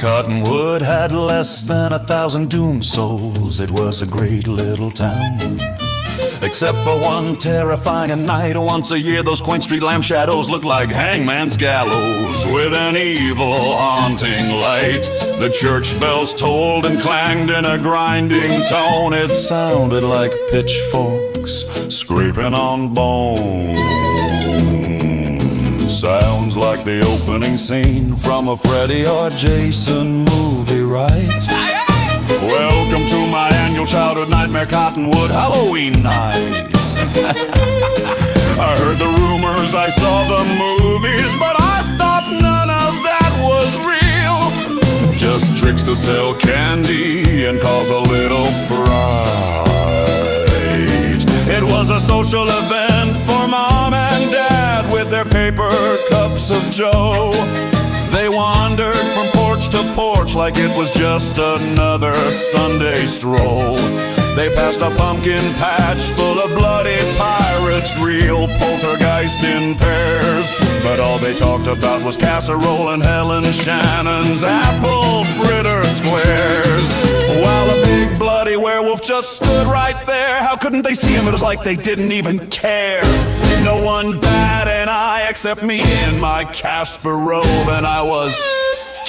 Cottonwood had less than 1,000 doomed souls. It was a great little town, except for one terrifying night. Once a year those quaint street lamp shadows looked like hangman's gallows, with an evil haunting light. The church bells tolled and clanged in a grinding tone. It sounded like pitchforks scraping on bone. Sounds like the opening scene from a Freddy or Jason movie, right? Welcome to my annual childhood nightmare, Cottonwood Halloween night. I heard the rumors, I saw the movies, but I thought none of that was real. Just tricks to sell candy and cause a little fright. It was a social event for Mom and Dad with their paper cups of joe. They wandered from porch to porch like it was just another Sunday stroll. They passed a pumpkin patch full of bloody pirates, real poltergeists in pairs. But all they talked about was casserole and Helen Shannon's apple fritter squares. While a big bloody werewolf just stood right there. How couldn't they see him? It was like they didn't even care. No one bat an eye except me in my Casper robe, and I was scared.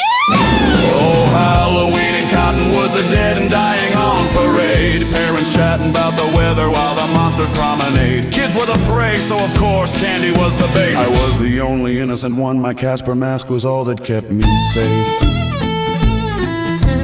Oh, Halloween in Cottonwood, the dead and dying on parade. Parents chatting about the weather while the monsters promenade. Kids were the prey, so of course candy was the base. I was the only innocent one. My Casper mask was all that kept me safe.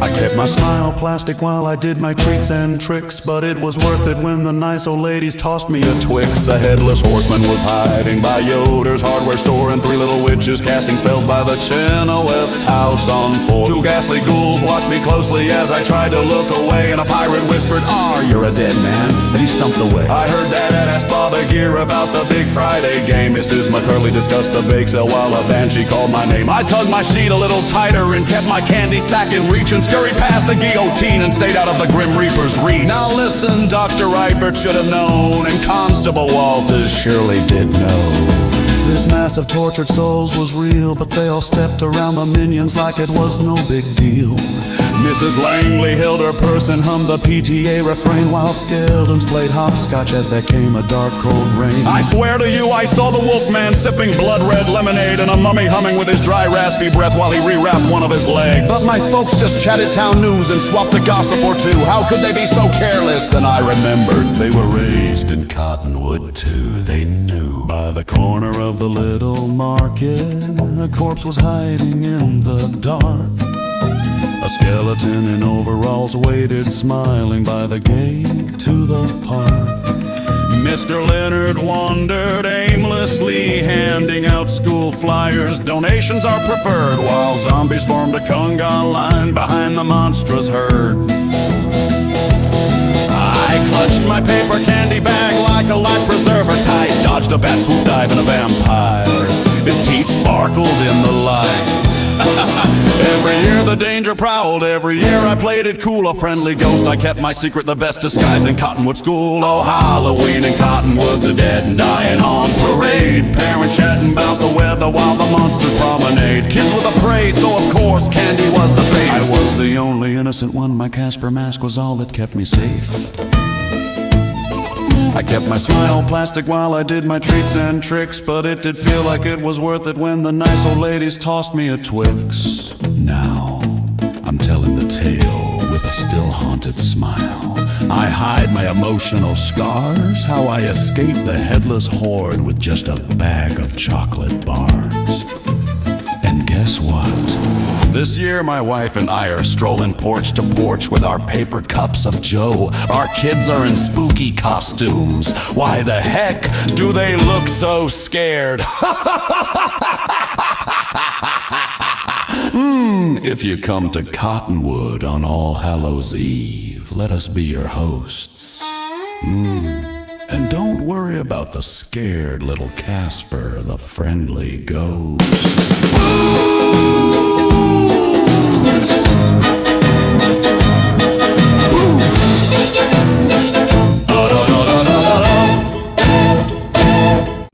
I kept my smile plastic while I did my treats and tricks, but it was worth it when the nice old ladies tossed me a Twix. A headless horseman was hiding by Yoder's hardware store, and three little witches casting spells by the Chenoweth's house on 4th. Two ghastly ghouls watched me closely as I tried to look away, and a pirate whispered, "Ah, you're a dead man," and he stumped away. I heard Dad ask Bob Gear about the big Friday game. Mrs. McCurley discussed the bake sale while a banshee called my name. I tugged my sheet a little tighter and kept my candy sack in reach, and scurried past the guillotine and stayed out of the Grim Reaper's reach. Now listen, Dr. Eifert should have known, and Constable Walters surely did know. This mass of tortured souls was real, but they all stepped around the minions like it was no big deal. Mrs. Langley held her purse and hummed the PTA refrain while skeletons played hopscotch as there came a dark, cold rain. I swear to you, I saw the wolfman sipping blood-red lemonade and a mummy humming with his dry, raspy breath while he rewrapped one of his legs. But my folks just chatted town news and swapped a gossip or two. How could they be so careless? Then I remembered they were raised in Cottonwood too. They knew by the corner of the little market a corpse was hiding in the dark. A skeleton in overalls waited smiling by the gate to the park. Mr. Leonard wandered aimlessly, handing out school flyers. Donations are preferred, while zombies formed a conga line behind the monstrous herd. I clutched my paper candy bag like a life preserver tight, dodged a bat swoop dive and a vampire. His teeth sparkled in the light. Every year the danger prowled, every year I played it cool. A friendly ghost, I kept my secret, the best disguise in Cottonwood school. Oh, Halloween in Cottonwood, the dead and dying on parade. Parents chatting about the weather while the monsters promenade. Kids were the prey, so of course candy was the base. I was the only innocent one, my Casper mask was all that kept me safe. I kept my smile plastic while I did my treats and tricks, but it did feel like it was worth it when the nice old ladies tossed me a Twix. Now, I'm telling the tale with a still haunted smile. I hide my emotional scars, how I escaped the headless horde with just a bag of chocolate bars. And guess what? This year my wife and I are strolling porch to porch with our paper cups of joe. Our kids are in spooky costumes. Why the heck do they look so scared? If you come to Cottonwood on All Hallows Eve, let us be your hosts. And don't worry about the scared little Casper, the friendly ghost.